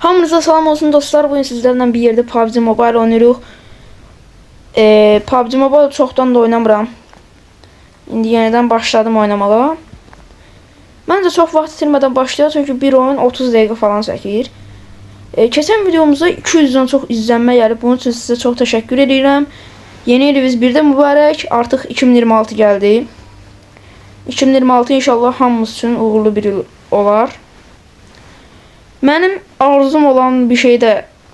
Hamınıza salam olsun dostlar. Bugün sizlərlə bir yerdə PUBG Mobile oynayırıq. PUBG Mobile çoxdan da oynamıram. İndi yenidən başladım oynamağa. Məncə çox vaxt itirmədən başlayır, çünki bir oyun 30 dəqiqə falan çəkir. Keçən videomuzda 200-dən çox izlənmə gəlib. Bunun üçün sizə çox təşəkkür edirəm. Yeni ilimiz bir də mübarək. Artıq 2026 gəldi. 2026 inşallah hamımız üçün uğurlu bir il olar. Mənim arzum olan bir şey də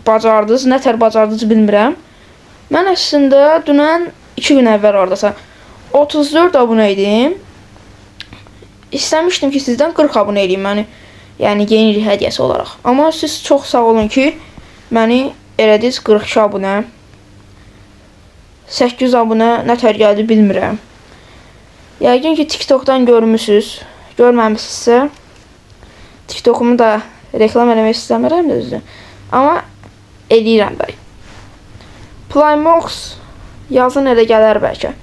bacardınız. Nətər bacardınız bilmirəm. Mən əslində dünən 2 gün əvvəl oradasa 34 abunə idim. İstəmişdim ki, sizdən 40 abunə edeyim məni. Yəni yeni il hədiyyəsi olaraq. Amma siz çox sağ olun ki, məni elədiniz 42 abunə. 800 abunə nətər gəldi bilmirəm. Yəqin ki, TikTok'dan görmüsünüz. Görməmişsinizsə TikTok'umu da reklam eləmək istəmirəm də düzdür. Amma eləyirəm bəy. Playmox yazın elə gələr bəlkə.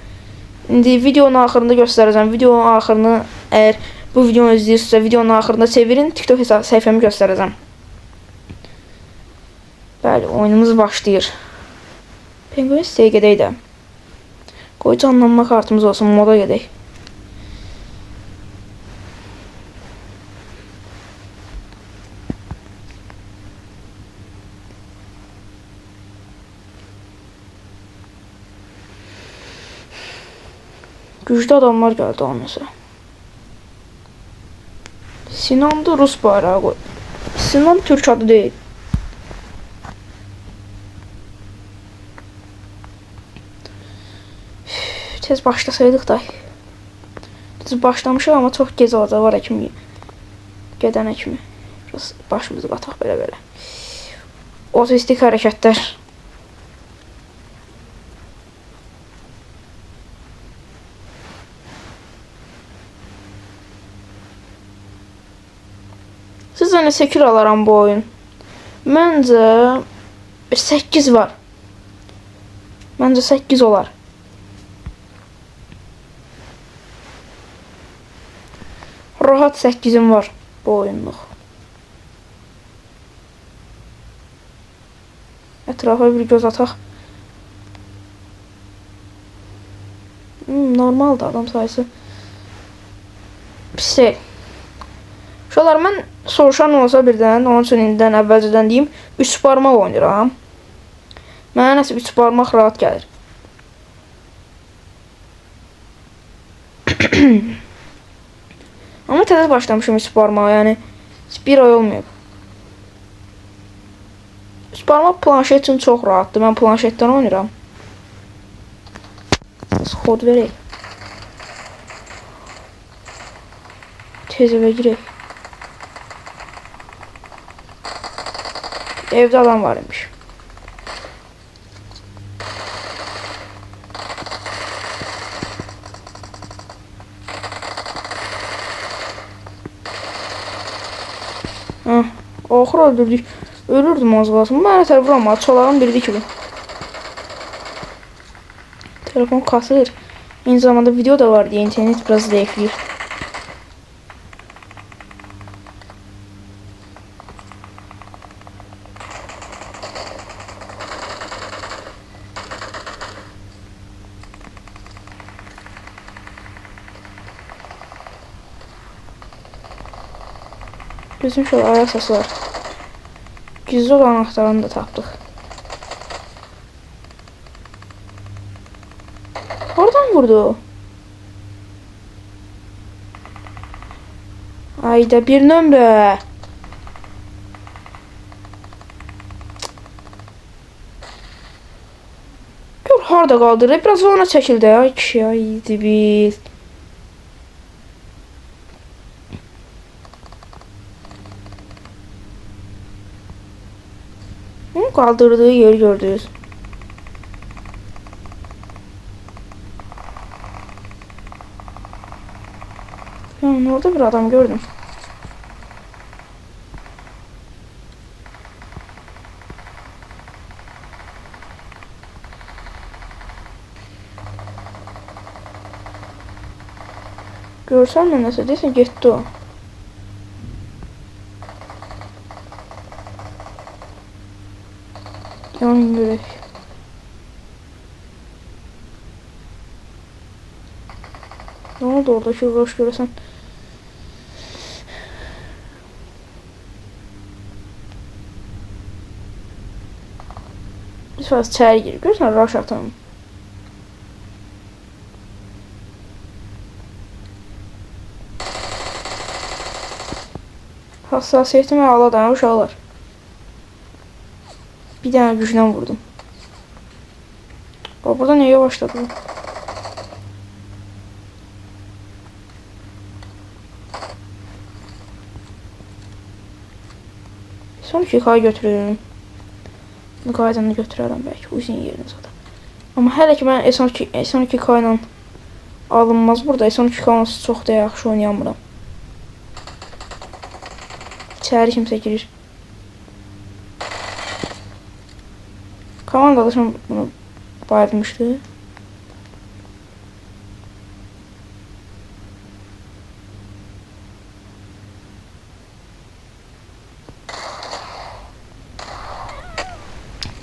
İndi videonun axırında göstərəcəm. Videonun axırını əgər bu videonu izləyirsinizsə videonun axırında çevirin. TikTok səhifəmi göstərəcəm. Bəli, oyunumuz başlayır. Penguin sitəyə gedək də. Qoy canlanma kartımız olsun, moda gedək. Güclü adamlar gəldi olmasa. Sinan da Rus bayrağı qoy. Sinan Türk adı deyil. Tez başlasaydıq da. Biz başlamışıq amma çox gec olacaq var kimi. Gedənə kimi. Biraz başımızı qataq belə-belə. Otistik hərəkətlər. Sizə nə sekir alaram bu oyun? Məncə 8 var. Məncə 8 olar. Rahat 8'im var bu oyunluq. Ətrafa bir göz ataq. Normaldır adam sayısı. Pis deyil. Uşaqlar, mən soruşan olsa birdən, onun üçün indidən əvvəlcədən deyim, 3 barmaq oynayıram. Mənə nəsə 3 barmaq rahat gəlir. Amma təzə başlamışım 3 barmağa, yəni bir ay olmayıb. 3 barmaq planşet üçün çox rahatdır. Mən planşetdən oynayıram. Xod verək. Tez evə girək. Evdə adam var imiş. Axır öldürdük. Ölürdüm az qalsın. Mənə tər vuramaz. Çolağın biridir ki bu. Telefon kasır. Eyni zamanda video da var diye internet biraz zayıflayır. Bizim şöyle ayak sesi var. Gizli olan anahtarını da tapdıq. Oradan vurdu. Ayda bir nömrə. Gör harda qaldırır. Biraz ona çəkildi. Ay kişi, ay dibiz. Kaldırdığı yeri gördünüz. Yani orada bir adam gördüm. Görsən də nəsə desən getdi o. Yan görək. Ne oldu oradaki roş görəsən? Biz fazla içəri girir. Görürsən roş atalım. Hassasiyetimi ağladan uşaqlar. Bir dənə güclə vurdum. O, burada neye başladı? Son 2K götürürüm. Bu qaydanı götürərəm belki uzun yeriniz o da. Amma hələ ki mən S12K ilə alınmaz burada. S12K ilə çox da yaxşı oynayamıram. İçəri kimsə girir. Komandadaşım bunu bayılmışdı.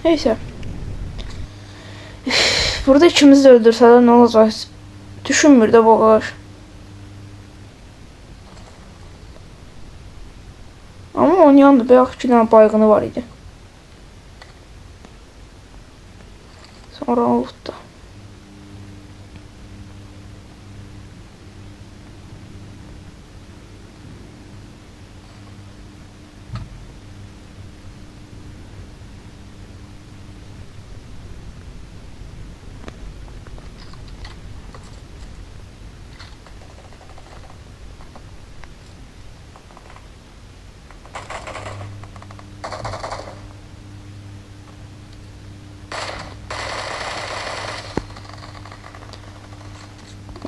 Neyse. Burada ikimizi de öldürseler ne olacak? Düşünmür de bu kadar. Ama oynayan da bir 2 tane baygını var idi. Sonra oldu.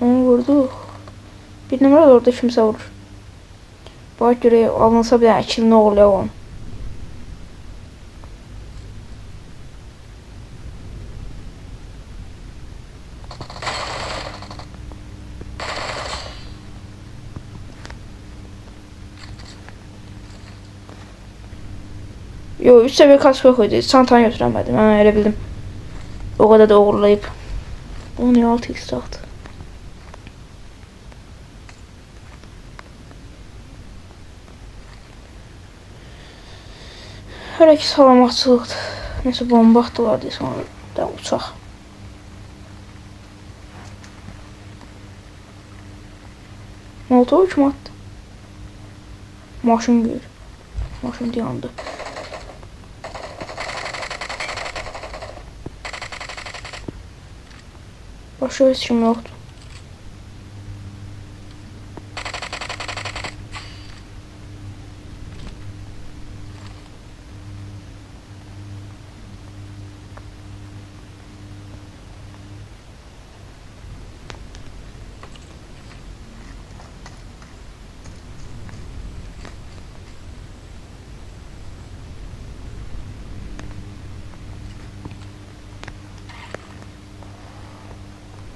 Onu vurdu. Bir numara da orada kimse vurur. Bak göre alınsa bir ikili ne oluyor onun. Yo 3 seviye kaskı koydu. Çantanı götüremedim. Ben öyle bildim. O kadar da uğurlayıp. 16x taktı. Hələ ki salamatçılıqdır. Nəsə bomba atdılar deyə sonra da uçaq. Molotov kim attı? Maşın görür. Maşın dayandı. Başqa heç kim yoxdur.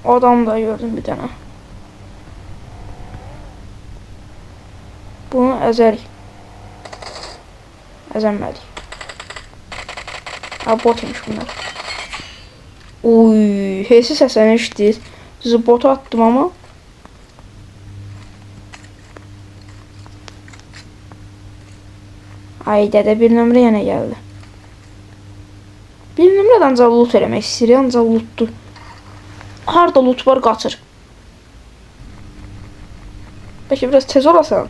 Adam da gördüm bir tane. Bunu əzərik. Əzəmədik. Ha, bot imiş bunlar. Uy, hesi səsəni eşitdiniz. Düzü botu attım ama. Ay dədə bir nömrə yenə gəldi. Bir nömrədən ancaq loot eləmək istəyir, ancaq lootdur. Harda loot var qaçır. Belki biraz tez olasan.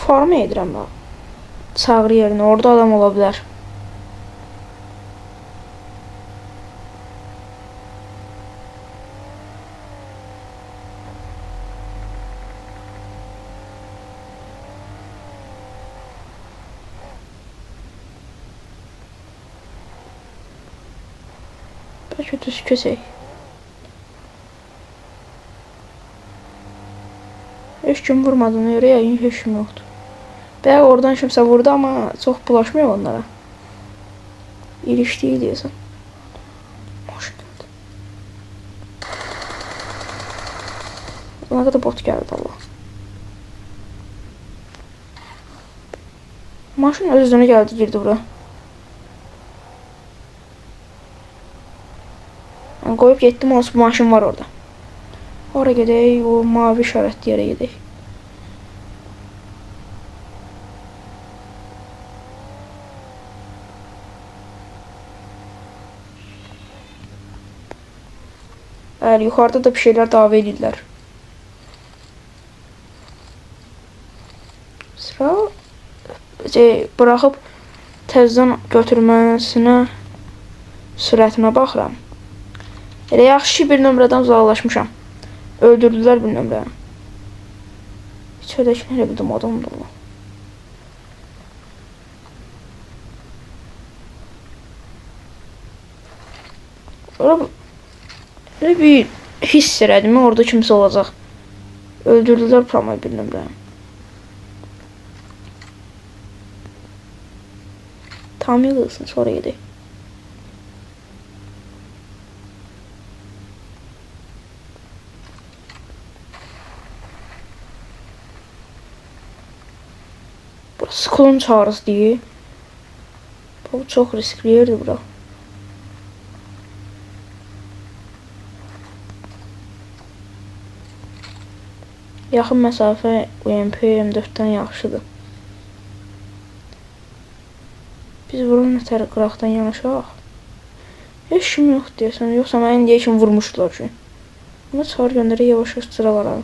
Farm edirəm ben. Çağrı yerine orada adam olabilir. Belki düz kösək. Heç kim vurmadı, oraya heç kim yoxdur. Belki oradan kimsə vurdu ama çok bulaşmıyor onlara. İliştiği deyəsən. Maşın gəldi. Ona qədər bot gəldi Allah. Maşın öz-özünə gəldi, girdi bura. Yəni, qoyub getdim, olsun bu maşın var orada. Oraya gedək, o mavi işarətli yerə gedək. Bəli, yuxarıda da bir şeylər dava edirlər. Sıra buraxıb təzədən götürməsinə sürətinə baxıram. Elə yaxşı ki, bir nömrədən uzaqlaşmışam. Öldürdülər bir nömrəni. İçərdəki nə bildim, adamdır Allah. Elə bir hiss elədim, orada kimsə olacaq. Öldürdülər pramay bir nömrəni. Tam yığılsın, sonra gedək. Burası klon çağrısı deyil. Bu çox riskli yerdir bura. Yaxın məsafə UMP M4-dən yaxşıdır. Biz buranın nətər qıraqdan yanaşaq. Heç kim yox deyəsən. Yoxsa mən indiyə kimi vurmuşdular ki. Buna çağır göndərə yavaş-yavaş sıralara.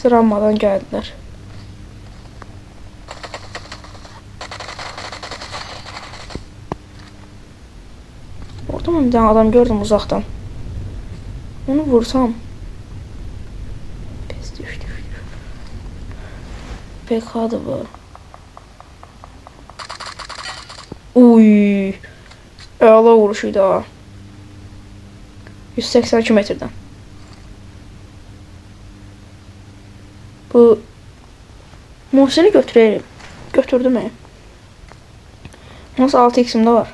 Sıranmadan gəldilər. Orada mən bir dənə adam gördüm uzaqdan. Onu vursam. Pes düşdü. PK'dır bu. Uy. Əla vuruşuydu ha. 182 metrdən. Bu Muhsin'i götürelim. Götürdüm mən. Nasıl 6x'imdə var.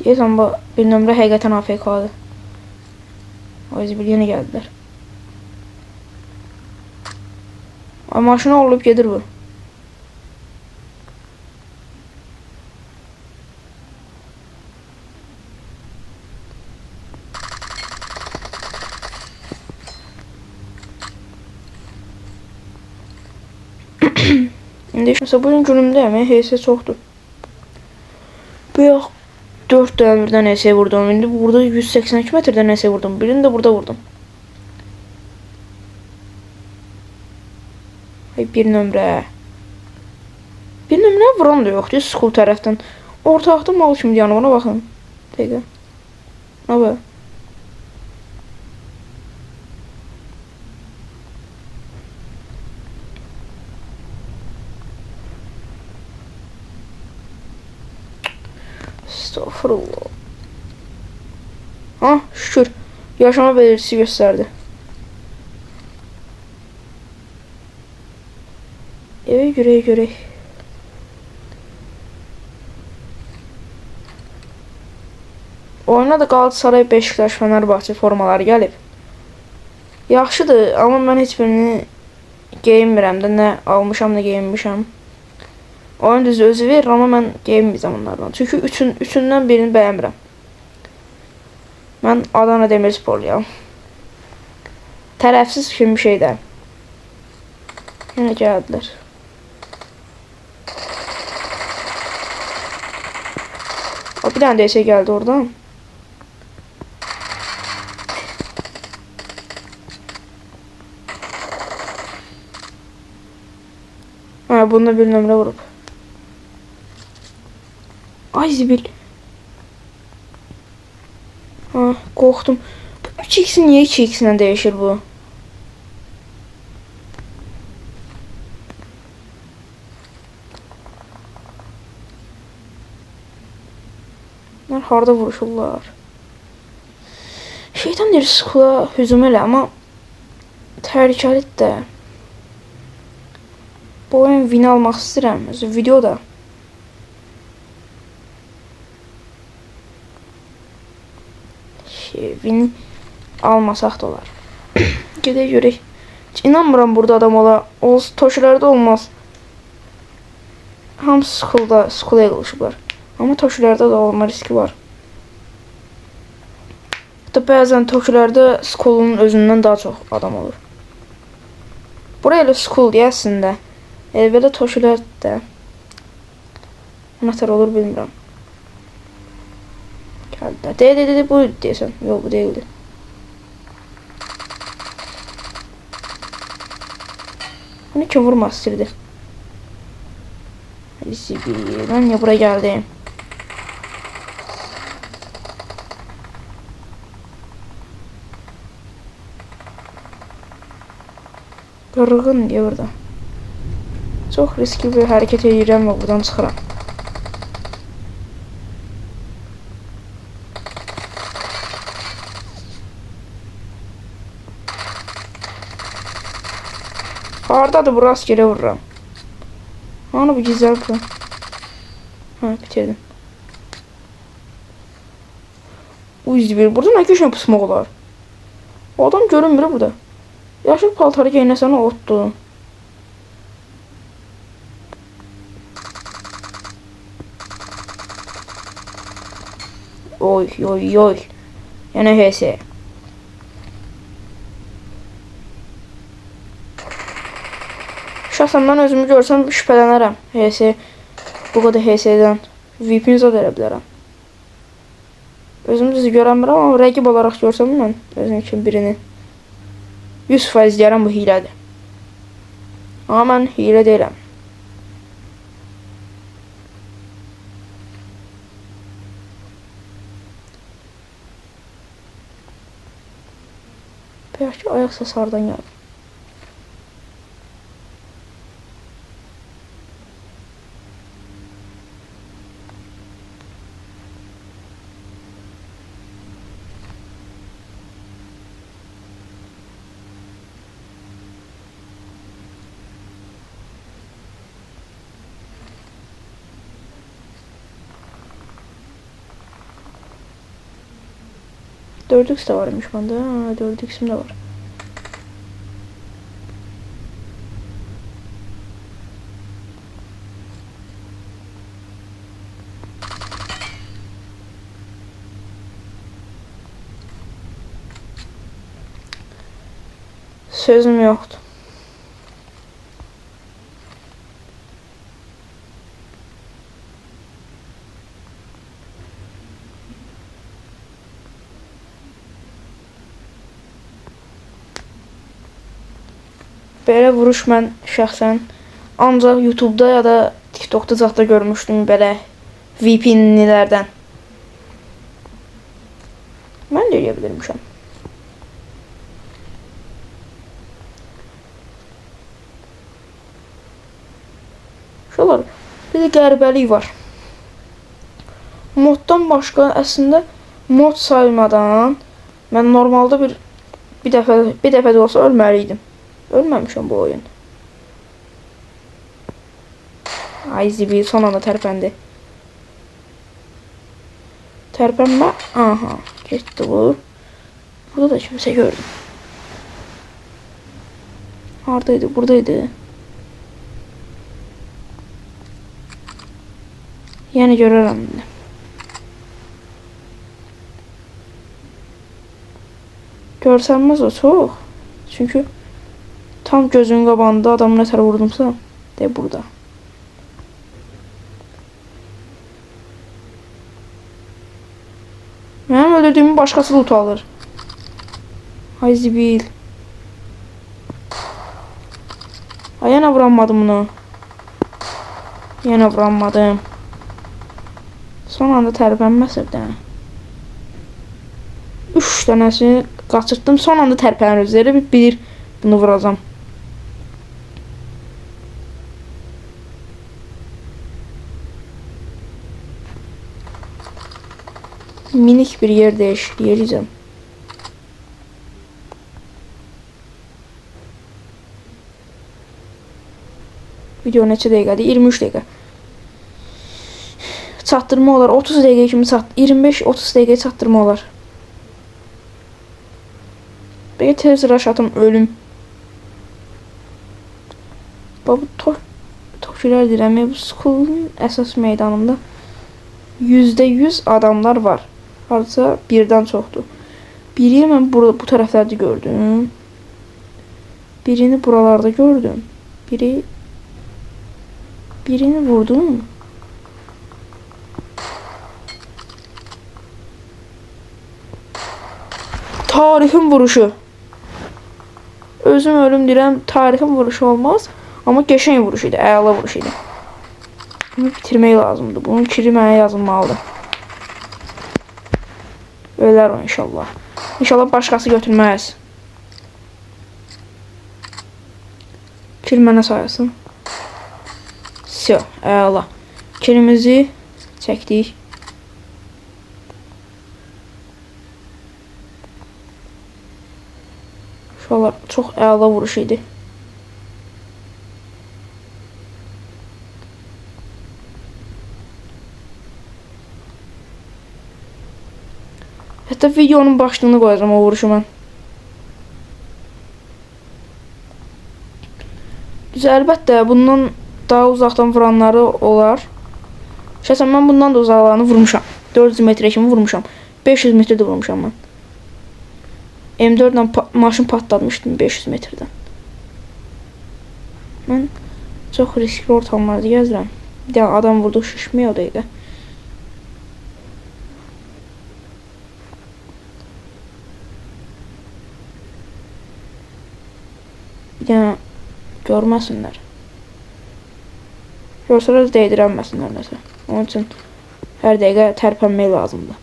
Deyəsən bu bir nömrə həqiqətən AFK'dır. O yüzden bir yeni geldiler. Ay maşını olup gelir bu. Mesela bugün günümdəyəm, HS çoxdur. Bu yox 4 dənə birdən HS vurdum. İndi burada 182 metrdən HS vurdum. Birini de burada vurdum. Ay bir nömrə. Bir nömrə vuran da yoxdur. School tərəfdən. Ortaqda mal kimi yanı bana baxın. Dəqiqə. Nə bu? Estağfurullah. Ha şükür. Yaşama belirtisi gösterdi. Eve görək. Oyuna da Galatasaray, Beşiktaş, Fenerbahçe formaları gəlib. Yaxşıdır, amma mən heç birini geyinmirəm də, nə almışam, nə geyinmişəm. Oyun düzü özü verir, amma mən geyinməyəcəm onlardan. Çünki üçündən birini bəyənmirəm. Mən Adana Demirsporluyam. Tərəfsiz kimi bir şeydə. Yenə gəldilər. Bir dənə DS gəldi oradan. Ha, bunda bir nömrə vurub. Ay zibil. Ha, qorxdum. Bu 3x'in niyə 2x ilə dəyişir bu? Bunlar harda vuruşurlar? Şeytan deyir skula hücum elə, amma təhlükəlidir də. Bu oyun win almaq istəyirəm. Videoda. Win almasaq da olar. Gedək görək. İnanmıram burada adam ola. Toşilərdə olmaz. Hamısı skula yığılışıblar. Amma toşilərdə də olma riski var. Hətta bəzən toşilərdə skulun özündən daha çox adam olur. Buraya elə skul deyə əslində. Belə toşilər də. Nətər olur bilmirəm. Gəldi. Deyil, bu deyəsən. Yox, bu deyildi. Bunu kim vurmaq istirdi? Ben niye buraya geldim? Qırğın diye burada. Çok riskli bir hareket edirəm ve buradan çıxıram. Hardadır bu rastgele vururam. Onu bir güzel bu. Ha, bitirdim. Uyuz burada ne köşen pusmaq olar? O adam görünmür burada. Yaşıl paltarı giyinəsən otdu. Oy oy oy. Yəni HS. Şahsən mən özümü görsəm şübhələnərəm. HS bu qədər HS'dən VP'ni zad elə bilərəm. Özümü düzü görənmirəm, amma rəqib olaraq görsəm mən özüm üçün birini 100% deyərəm bu hilədir. Amma mən hilə deyiləm. Bəlkə ayaq səsi hardan gəlir. Dördüks de varmış bende. Ha, dördüksim de var. Sözüm yoktu. Belə vuruş mən şəxsən ancaq YouTube'da ya da TikTok'da zətdə görmüşdüm belə VPN'lərdən. Mən də eləyə bilirmişəm. Şuralar bir də qəribəlik var. Moddan başqa əslində mod saymadan mən normalda bir dəfə də olsa ölməliydim. Ölməmişəm bu oyun. Ay zibil son anda tərpəndi. Tərpənmə. Aha, getdi bu. Burada da kimsə gördüm. Haradaydı? Buradaydı. Yəni görərəm indi. Görsənməz o çox. Çünki tam gözünün qabağında adamı nətər vurdumsa, de burada. Mənim öldürdüyümü başqası loot alır. Ay zibil. Ay yenə vuranmadım bunu. Yenə vuranmadım. Son anda tərpənməsə bir dənə. 3 dənəsini qaçırtdım. Son anda tərpənir üzəri bilir bunu vuracam. Minik bir yer değişikliği edeceğim. Video neçə dəqiqədir? 23 dəqiqə. Çatdırma olar. 30 dəqiqə kimi 25-30 dəqiqə çatdırma olar. Belki tez rush atım ölüm. Bu Tokyo'lar deyirəm, bu school'un əsas meydanında %100 adamlar var. Hardasa birdən çoxdur. Biri mən bu tərəflərdə gördüm. Birini buralarda gördüm. Birini vurdum. Tarihin vuruşu. Özüm ölüm deyirəm, tarihin vuruşu olmaz. Amma qəşəng vuruş idi, əla vuruş idi. Bunu bitirmək lazımdır. Bunun kiri mənə yazılmalıdır. Ölər o inşallah. İnşallah başqası götürməz. Kir mənə sayılsın. Syo, əla. Kirimizi çəkdik. Şuralar çox əla vuruş idi. Hətta videonun başlığını qoyacağım o vuruşu mən. Düz, əlbəttə bundan daha uzaqdan vuranları olar. Şəxsən mən bundan da uzaqlarını vurmuşam. 400 metrə kimi vurmuşam. 500 metrə də vurmuşam mən. M4 ilə maşın patlatmışdım 500 metrdən. Mən çox riskli ortamlarda gəzirəm. Bir də adam vurdu, şişmiyor o dəqiqə. Bir dənə görməsinlər. Görsələr deydirənməsinlər nəsə. Onun üçün hər dəqiqə tərpənmək lazımdır.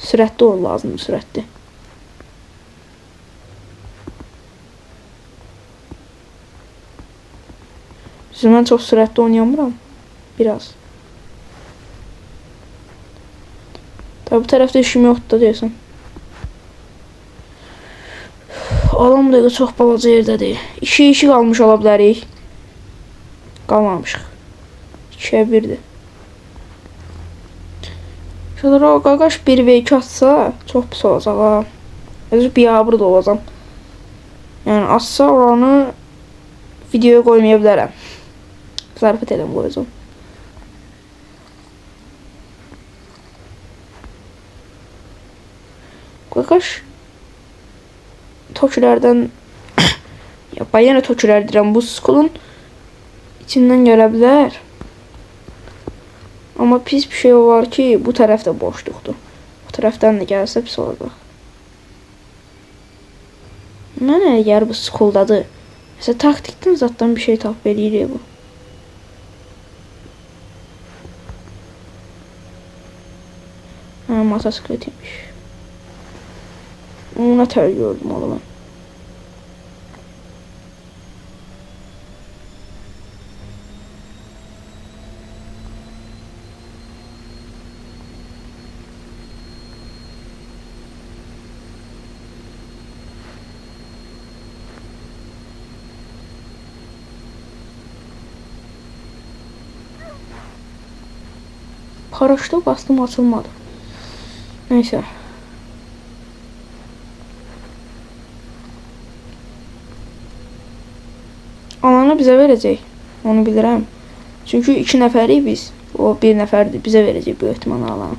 Sürətli ol lazımdır, sürətli. Mən çox sürətli oynayamıram. Biraz. Tabi bu tərəfdə işim yoxdur da deyəsən. Alam dəqiqə çox balaca yerdədir. 2-2 qalmış ola bilərik. Qalmamışıq. 2-yə 1'dir. Şurada o qaqaş 1v2 atsa çox pis olacaq ha. Özü biabır da olacam. Yəni atsa oranı videoya qoymaya bilərəm. Zarafat edəm qoyacam. Qaqaş Tokyo'lardan ya yenə Tokyo'lar deyirəm, bu school'un içindən gələ bilər. Amma pis bir şey var ki, bu tərəf də boşluqdur. Bu tərəfdən də gəlsə pis olacaq. Mənə əgər bu school'dadır. Məsələn, taktikdən zatdan bir şey tap eləyir bu. Motosiklet imiş. Ona tər gördüm oğlum ben. Paraşütə bastım, açılmadı. Neyse. Alanı bizə verəcək. Onu bilirəm. Çünki 2 nəfərik biz. O 1 nəfərdir. Bizə verəcək bu ehtimal alanı.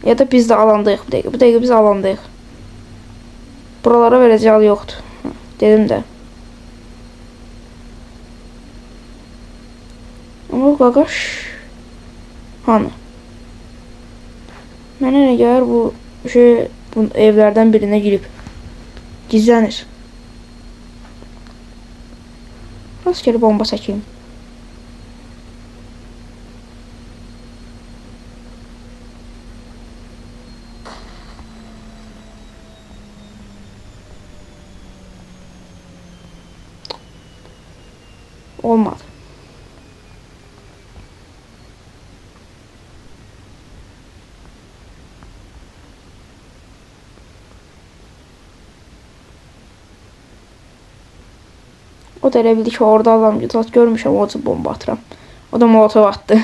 Ya da biz də alandayıq bu dəqiqə. Bu dəqiqə biz alandayıq. Buralara verəcək al yoxdur. Dedim də. Ama bu qaqaş hanı? Mənə nə gəlir bu şey bu evlərdən birinə girib gizlənir. Rastgele bomba çəkeyim. Olmadı. O da elə bildi ki, orada adam zat görmüşəm, o da bomba atıram. O da molotov attı.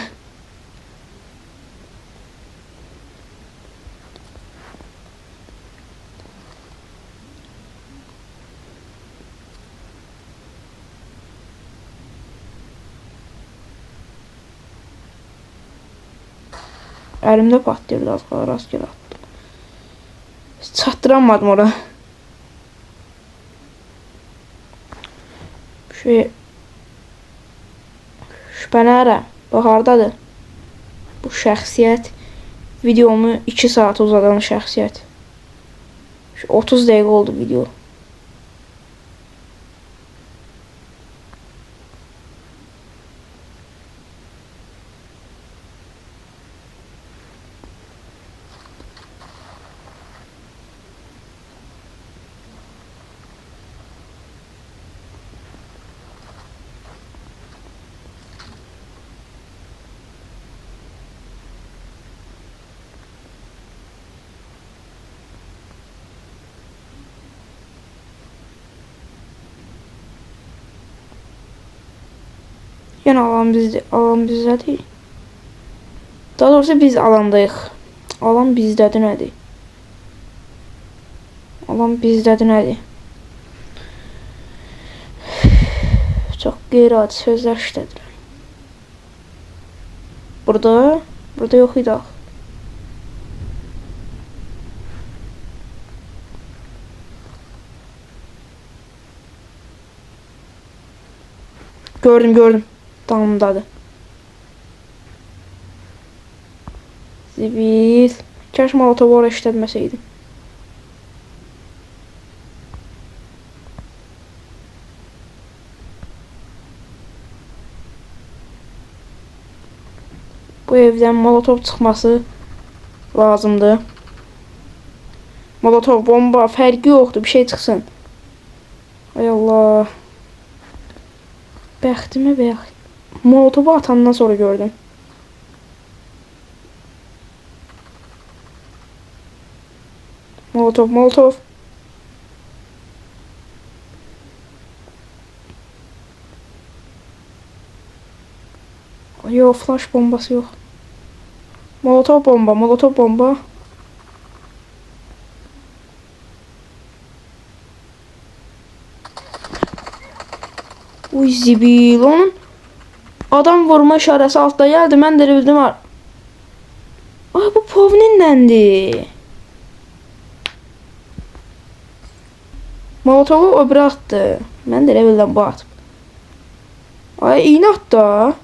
Əlimdə patlayırdı az qala, rastgele attım. Çatdıramadım ora. Şübhələnirəm. Bax, hardadır? Bu şəxsiyyət. Videomu 2 saat uzadan şəxsiyyət. 30 dəqiqə oldu video. Yəni alan bizdədir. Daha doğrusu biz alandayıq. Alan bizdədir nədir? Alan bizdədir nədir? Çox qeyri-adi sözlər işlədirəm. Burada yox idi. Gördüm. Damdadır. Zibil. Kaş molotovu oraya işlətməsəydim. Bu evdən molotov çıxması lazımdır. Molotov, bomba, fərqi yoxdur. Bir şey çıxsın. Ay Allah. Bəxtimə bəxt. Molotovu atandan sonra gördüm. Molotov. Yok, flash bombası yok. Molotov bomba. Uy zibil, onun adam vurma işarəsi altda gəldi. Mən də bildim. Ay, bu Povninləndir. Molotovu o biri atdı. Mən də bildim bu atıb. Ay, iğnə atdı da.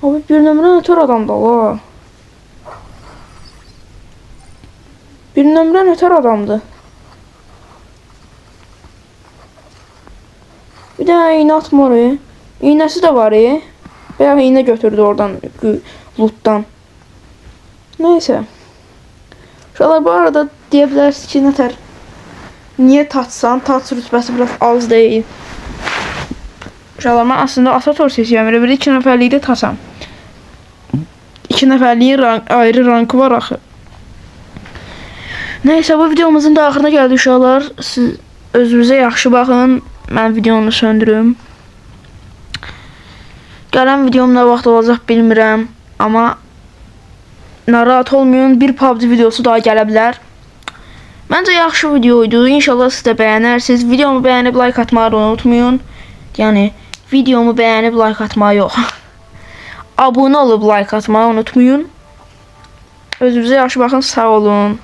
Abi, bir nömrə nötər adamdır la. Bir nömrə nötər adamdır. Bir dənə iğnə atma oraya. İğnəsi də var ya. Bayağı iğnə götürdü oradan, lootdan. Neyse. Uşaqlar, bu arada deyə bilərsiniz ki, nətər niyə tatsan, tat rütbəsi biraz az deyil. Uşaqlar, mən aslında Asator seçiyəm. Elə bir 2 nəfərlikdə tatsam. 2 nəfərliyin ayrı rankı var axı. Neyse, bu videomuzun da axırına gəldi uşaqlar. Siz özünüzə yaxşı baxın. Mən videonu söndürüm. Gələn videom nə vaxt olacaq bilmirəm. Amma narahat olmayın, bir PUBG videosu daha gələ bilər. Məncə yaxşı videoydu. İnşallah siz də bəyənərsiniz. Videomu bəyənib like atmağı unutmayın. Yəni videomu bəyənib like atmağı yox. Abunə olub like atmağı unutmayın. Özünüzə yaxşı baxın, sağ olun.